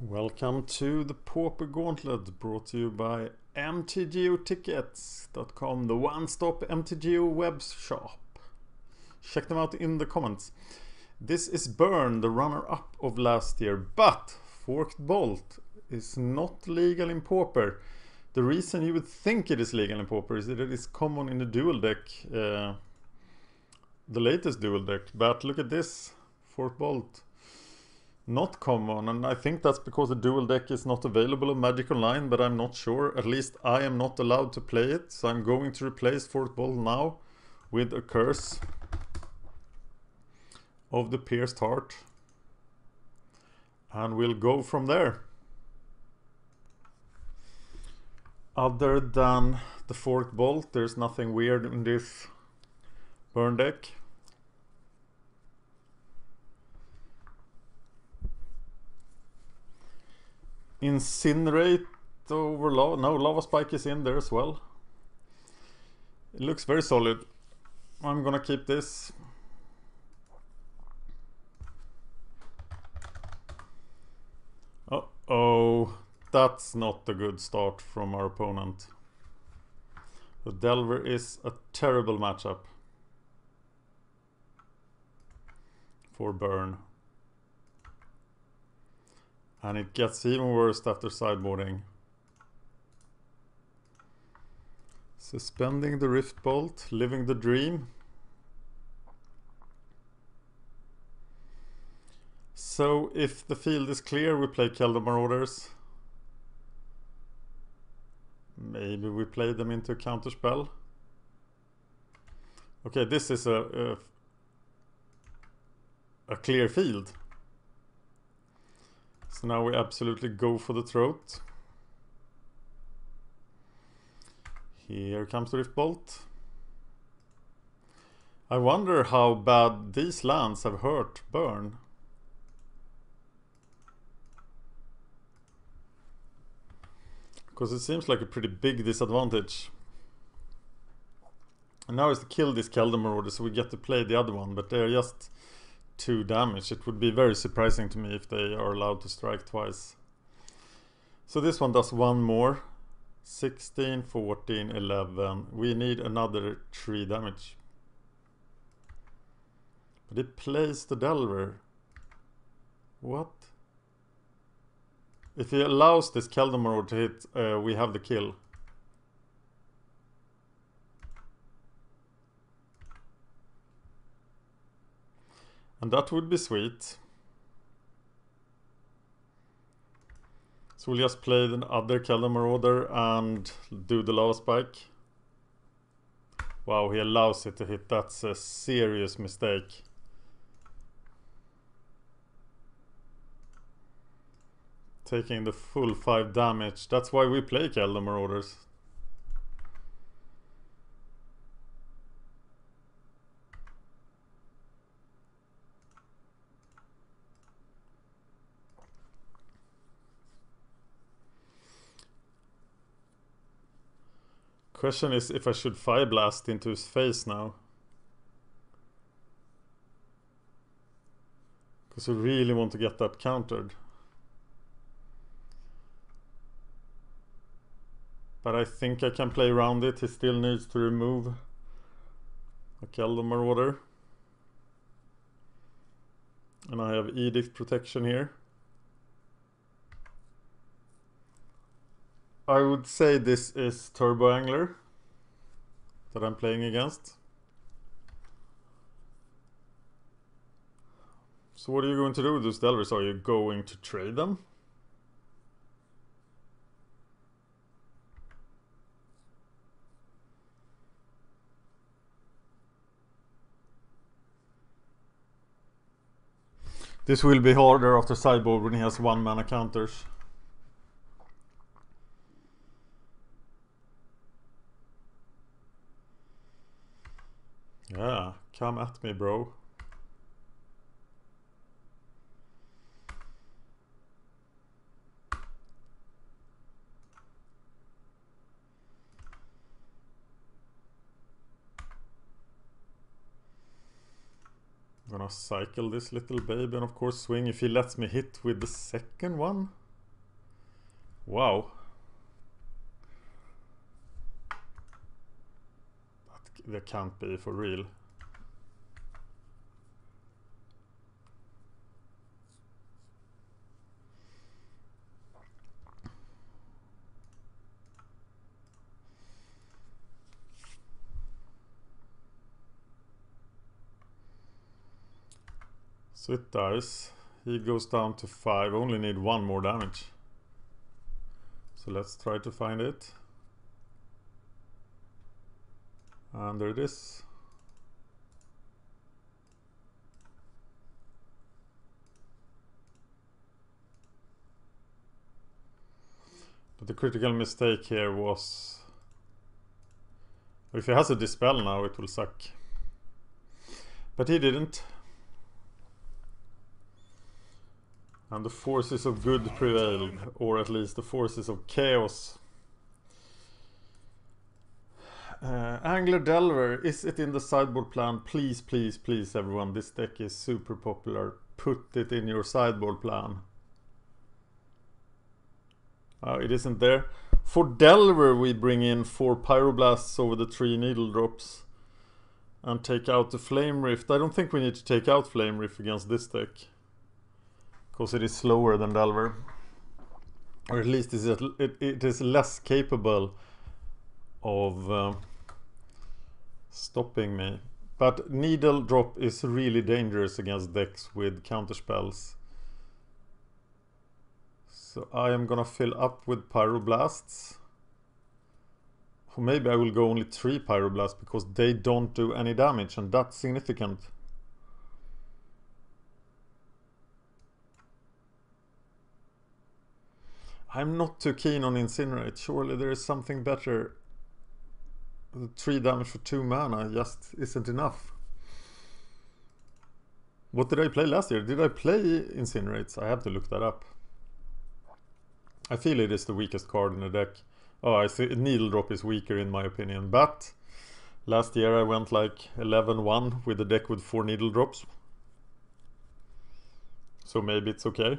Welcome to the Pauper Gauntlet, brought to you by mtgotickets.com, the one-stop MTGO web shop. Check them out in the comments. This is Burn, the runner-up of last year, but Forked Bolt is not legal in Pauper. The reason you would think it is legal in Pauper is that it is common in the dual deck, the latest dual deck. But look at this, Forked Bolt. Not common, and I think that's because the dual deck is not available on Magic Online, but I'm not sure. At least I am not allowed to play it, so I'm going to replace Forked Bolt now with a Curse of the Pierced Heart, and we'll go from there. Other than the Forked Bolt, there's nothing weird in this burn deck. Incinerate over Lava. No, Lava Spike is in there as well. It looks very solid. I'm gonna keep this. Uh-oh, that's not a good start from our opponent. The Delver is a terrible matchup for burn. And it gets even worse after sideboarding. Suspending the Rift Bolt, living the dream. So if the field is clear, we play Keldar Marauders. Maybe we play them into a counterspell. Okay, this is a clear field. So now we absolutely go for the throat. Here comes the Rift Bolt. I wonder how bad these lands have hurt burn. Because it seems like a pretty big disadvantage. And now is to kill this Keldar Marauder, so we get to play the other one, but they're just 2 damage. It would be very surprising to me if they are allowed to strike twice. So this one does one more. 16, 14, 11. We need another 3 damage. But it plays the Delver. What? If he allows this Keldar Marauder to hit, we have the kill. And that would be sweet. So we'll just play the other Keldar Marauder and do the Lava Spike. Wow, he allows it to hit. That's a serious mistake. Taking the full 5 damage. That's why we play Keldar Marauders. Question is if I should Fire Blast into his face now. Because we really want to get that countered. But I think I can play around it. He still needs to remove a Keldar Marauder. And I have Edict Protection here. I would say this is Turbo Angler that I'm playing against. So what are you going to do with those Delvers? Are you going to trade them? This will be harder after sideboard when he has 1 mana counters. Yeah, come at me, bro. I'm gonna cycle this little baby and of course swing if he lets me hit with the second one. Wow. That can't be for real. So it dies. He goes down to 5. Only need 1 more damage. So let's try to find it. And there it is. But the critical mistake here was... if he has a dispel now, it will suck. But he didn't. And the forces of good prevailed, or at least the forces of chaos. Angler Delver, is it in the sideboard plan? Please, please, please, everyone. This deck is super popular. Put it in your sideboard plan. It isn't there. For Delver, we bring in 4 Pyroblasts over the 3 Needle Drops. And take out the Flame Rift. I don't think we need to take out Flame Rift against this deck. Because it is slower than Delver. Or at least it is less capable of stopping me. But Needle Drop is really dangerous against decks with counterspells. So I am gonna fill up with Pyroblasts. Or maybe I will go only 3 Pyroblasts because they don't do any damage, and that's significant. I'm not too keen on Incinerate. Surely there is something better. The 3 damage for 2 mana just isn't enough. What did I play last year? Did I play Incinerates? I have to look that up. I feel it is the weakest card in the deck. Oh, I see Needle Drop is weaker in my opinion. But last year I went like 11-1 with a deck with 4 Needle Drops. So maybe it's okay.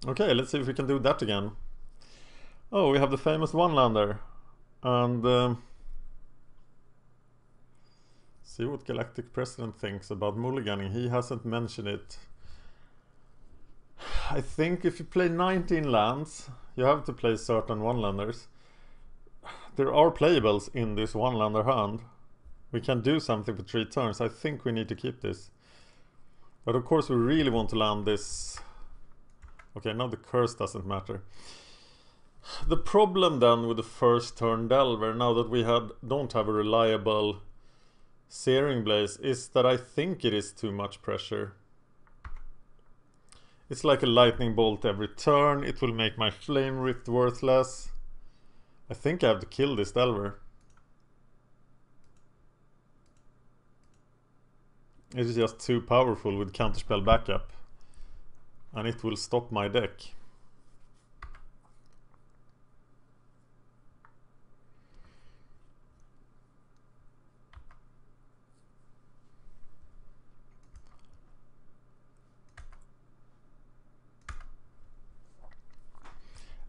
Okay, let's see if we can do that again. Oh, we have the famous one-lander. And see what GalacticPresident thinks about mulliganing. He hasn't mentioned it. I think if you play 19 lands, you have to play certain one-landers. There are playables in this one-lander hand. We can do something for 3 turns. I think we need to keep this. But of course we really want to land this... Okay, now the curse doesn't matter. The problem then with the first turn Delver, now that we don't have a reliable Searing Blaze, is that I think it is too much pressure. It's like a lightning bolt every turn. It will make my Flame Rift worthless. I think I have to kill this Delver. It is just too powerful with counterspell backup. And it will stop my deck.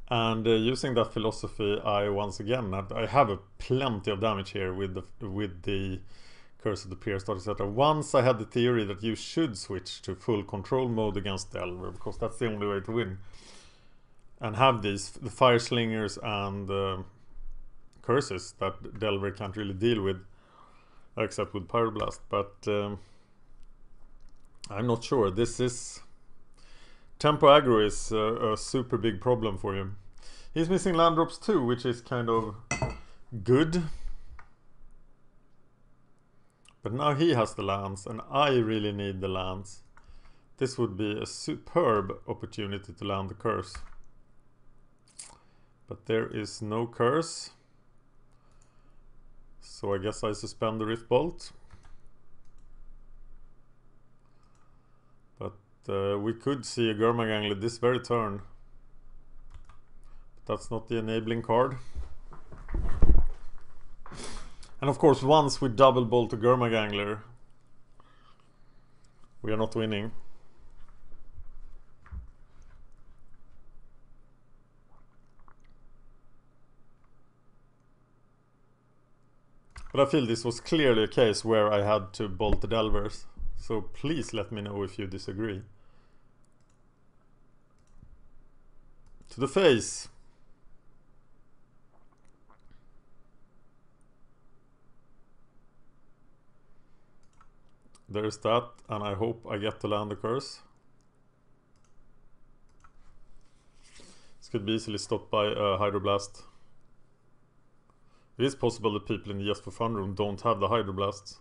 And using that philosophy, I once again I have plenty of damage here with the Curse of the Pierce, etc. Once I had the theory that you should switch to full control mode against Delver, because that's the only way to win. And have the Fire Slingers and curses that Delver can't really deal with, except with Pyroblast. But I'm not sure. This is... Tempo aggro is a super big problem for him. He's missing land drops too, which is kind of good. But now he has the lands, and I really need the lands. This would be a superb opportunity to land the curse. But there is no curse. So I guess I suspend the Rift Bolt. But we could see a Gurmag Angler this very turn. But that's not the enabling card. And of course, once we double bolt a Gurmag Angler, We are not winning. But I feel this was clearly a case where I had to bolt the delvers. So please let me know if you disagree. To the face. There's that, and I hope I get to land the curse. This could be easily stopped by a Hydroblast. It is possible that people in the Just for Fun room don't have the Hydroblasts.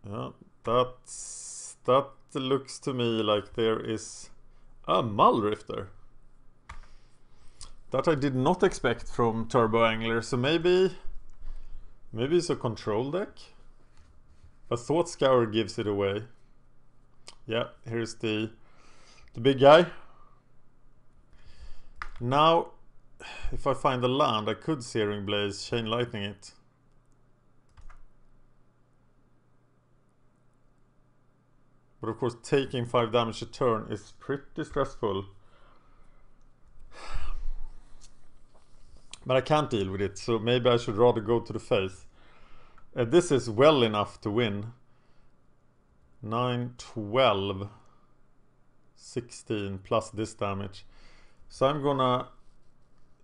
Yeah, that looks to me like there is a Mullrifter. That I did not expect from Turbo Angler, so maybe it's a control deck? But Thought Scour gives it away. Yeah, here's the big guy. Now, if I find the land, I could Searing Blaze, Chain Lightning it. But of course, taking 5 damage a turn is pretty stressful. But I can't deal with it, so maybe I should rather go to the face. This is well enough to win. 9, 12, 16 plus this damage. So I'm gonna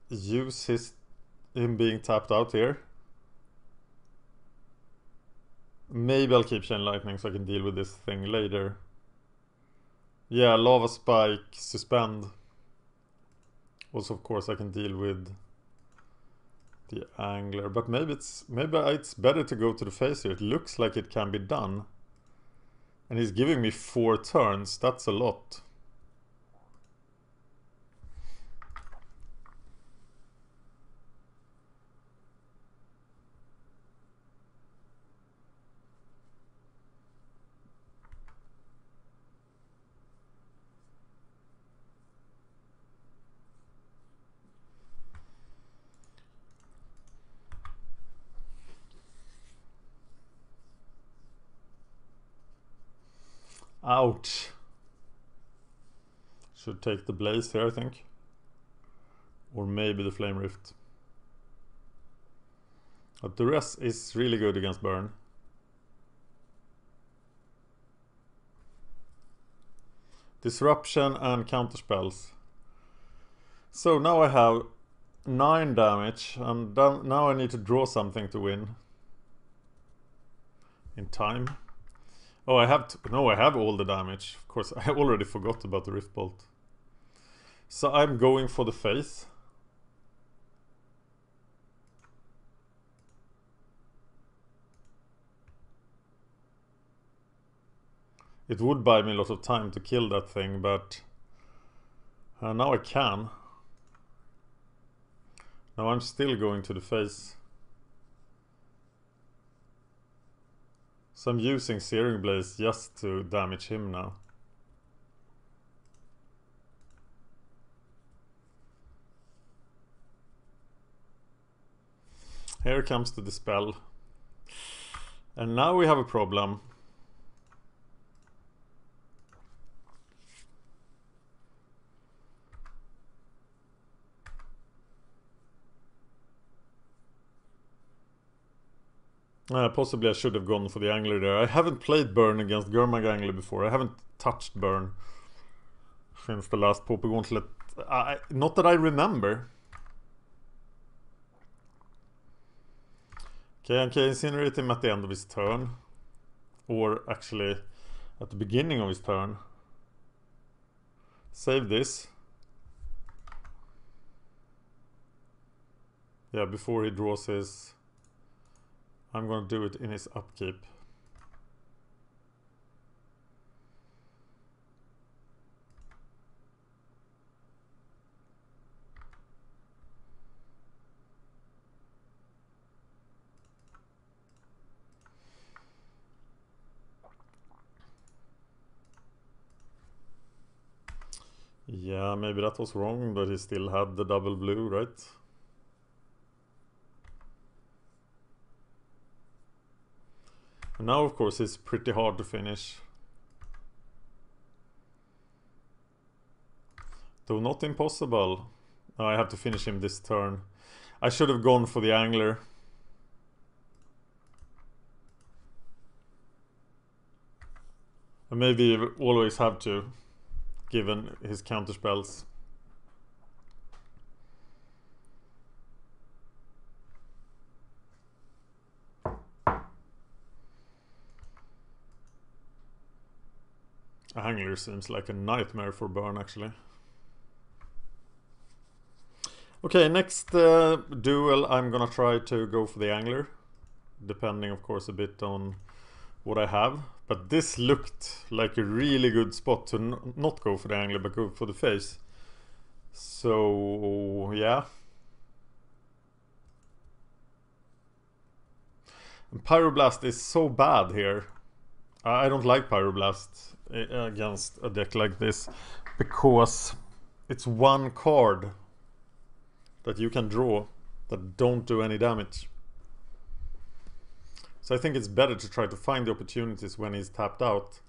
use him being tapped out here. Maybe I'll keep Chain Lightning so I can deal with this thing later. Yeah, Lava Spike, Suspend. Also, of course, I can deal with the Angler, but maybe it's better to go to the face here. It looks like it can be done. And he's giving me 4 turns. That's a lot. Ouch. Should take the Blaze here, I think. Or maybe the Flame Rift. But the rest is really good against burn. Disruption and counterspells. So now I have 9 damage, and now I need to draw something to win. In time. Oh, I have all the damage. Of course, I already forgot about the Rift Bolt. So I'm going for the face. It would buy me a lot of time to kill that thing, but now I can. Now I'm still going to the face. So I'm using Searing Blaze just to damage him now. Here comes the Dispel. And now we have a problem. Possibly I should have gone for the Angler there. I haven't played Burn against Gurmag Angler before. I haven't touched Burn since the last Pauper Gauntlet. Not that I remember. Okay, I can incinerate him at the end of his turn. Or actually at the beginning of his turn. Save this. Yeah, before he draws his... I'm gonna do it in his upkeep. Yeah, maybe that was wrong, but he still had the double blue, right? And now of course it's pretty hard to finish. Though not impossible. I have to finish him this turn. I should have gone for the angler. And maybe you always have to, given his counter spells. Angler seems like a nightmare for burn, actually. Okay, next duel I'm gonna try to go for the angler, depending of course a bit on what I have. But this looked like a really good spot to not go for the angler but go for the face. So yeah. And Pyroblast is so bad here. I don't like Pyroblast against a deck like this, because it's one card that you can draw that don't do any damage. So I think it's better to try to find the opportunities when he's tapped out.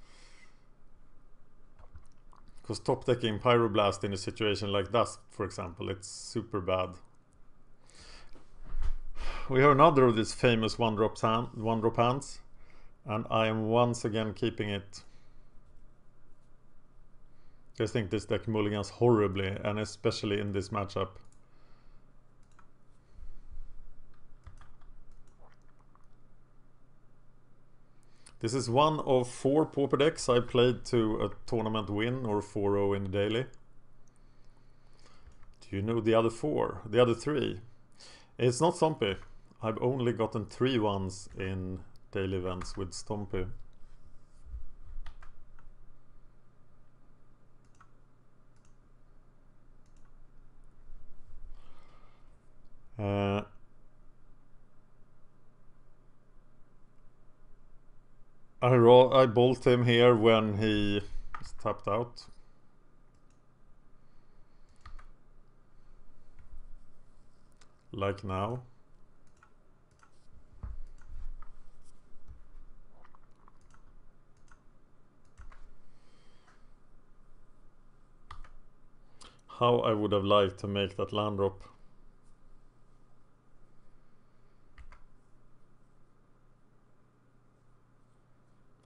Because top decking Pyroblast in a situation like that, for example, it's super bad. We have another of these famous one-drop hands. And I am once again keeping it. I think this deck mulligans horribly, and especially in this matchup. This is one of 4 Pauper decks I played to a tournament win or 4-0 in the daily. Do you know the other 4? The other 3? It's not Stompy. I've only gotten 3 ones in daily events with Stompy. I bolt him here when he is tapped out. Like now. How I would have liked to make that land drop.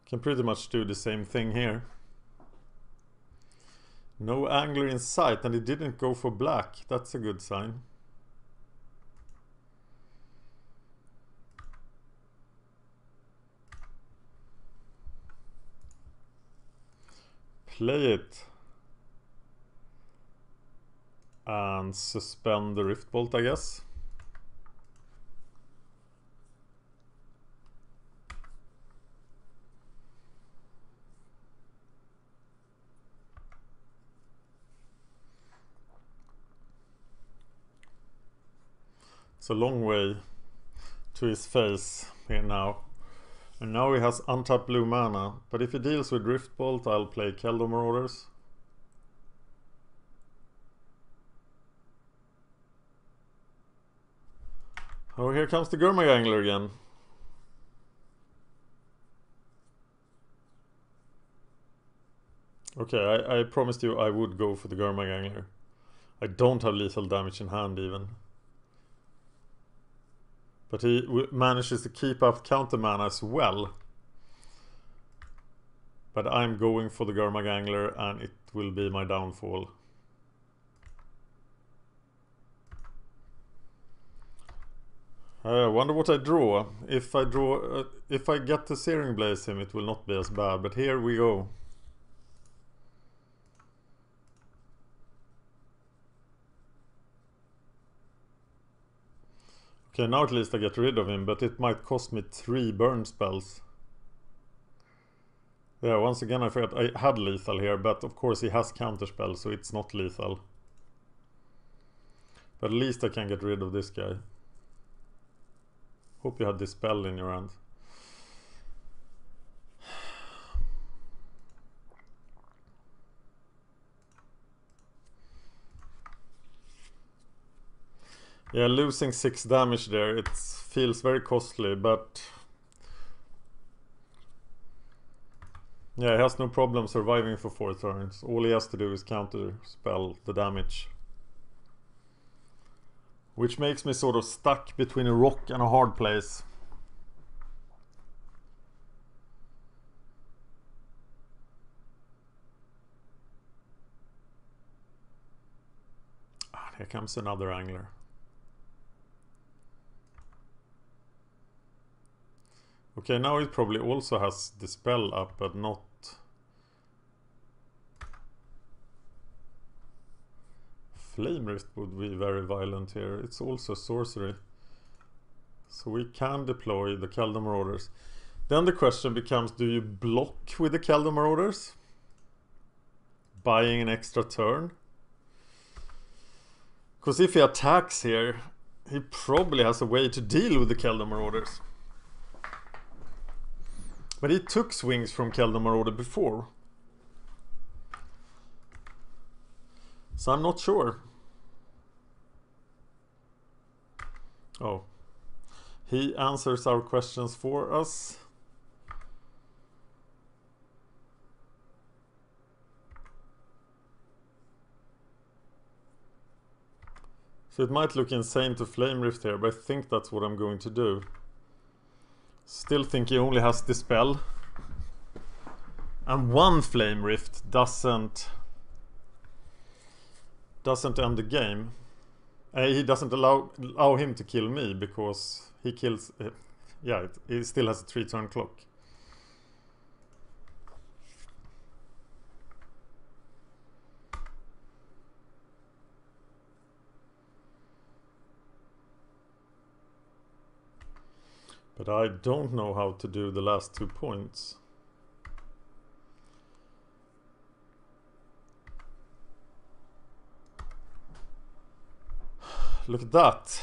Can pretty much do the same thing here. No angler in sight, and he didn't go for black. That's a good sign. Play it. And suspend the Rift Bolt, I guess. It's a long way to his face here now. And now he has untapped blue mana. But if he deals with Rift Bolt, I'll play Keldor Marauders. Oh, here comes the Gurmag Angler again. Okay, I promised you I would go for the Gurmag Angler. I don't have lethal damage in hand even. But he manages to keep up counter mana as well. But I'm going for the Gurmag Angler, and it will be my downfall. I wonder what I draw. If I get to Searing Blaze him, it will not be as bad. But here we go. Okay, now at least I get rid of him, but it might cost me 3 burn spells. Yeah, once again I forgot I had lethal here, but of course he has counterspell, so it's not lethal. But at least I can get rid of this guy. Hope you had this spell in your hand. Yeah, losing 6 damage there, it feels very costly, but Yeah, he has no problem surviving for 4 turns. All he has to do is counter spell the damage. Which makes me sort of stuck between a rock and a hard place. Here comes another angler. Okay, now it probably also has the spell up, but not... Flame Rift would be very violent here. It's also sorcery. So we can deploy the Kaldor Marauders. Then the question becomes, do you block with the Kaldor Marauders? Buying an extra turn? Because if he attacks here, he probably has a way to deal with the Kaldor Marauders. But he took swings from Kaldor Marauder before. So I'm not sure. Oh. He answers our questions for us. So it might look insane to Flame Rift here, but I think that's what I'm going to do. Still think he only has Dispel. And one Flame Rift doesn't end the game. He doesn't allow him to kill me, because he kills... yeah, he still has a 3-turn clock. But I don't know how to do the last 2 points. Look at that.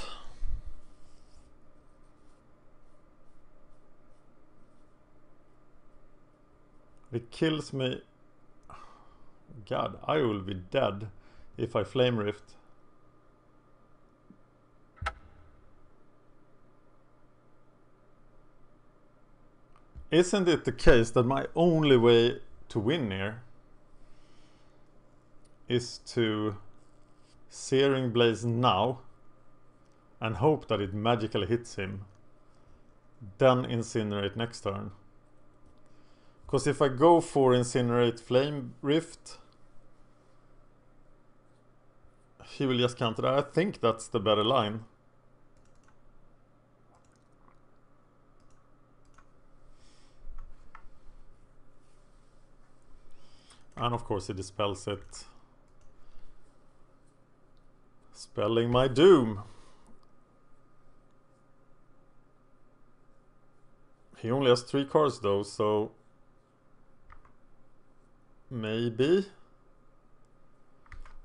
It kills me. God, I will be dead if I Flame Rift. Isn't it the case that my only way to win here is to Searing Blaze now and hope that it magically hits him, then Incinerate next turn? Because if I go for Incinerate Flame Rift, he will just counter that. I think that's the better line. And of course he dispels it. Spelling my doom. He only has 3 cards though, so maybe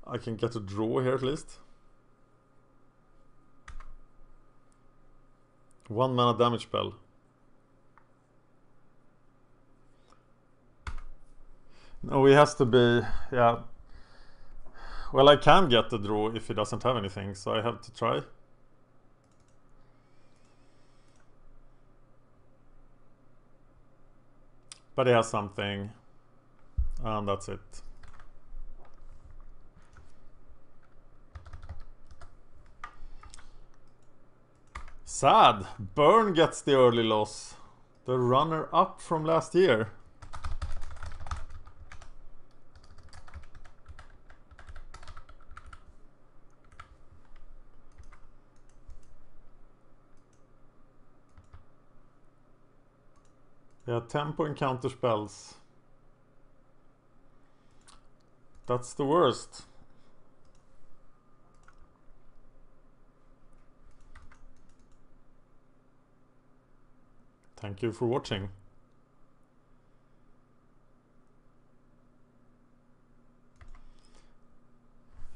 I can get a draw here at least. 1 mana damage spell. No, he has to be, yeah. Well, I can get the draw if he doesn't have anything, so I have to try. But he has something, and that's it. Sad. Burn gets the early loss. The runner-up from last year. Yeah, tempo and counter spells. That's the worst. Thank you for watching.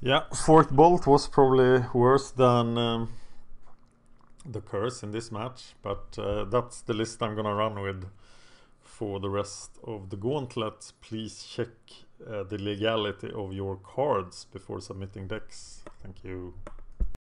Yeah, Forked Bolt was probably worse than the Curse in this match, but that's the list I'm gonna run with for the rest of the gauntlet. Please check the legality of your cards before submitting decks. Thank you.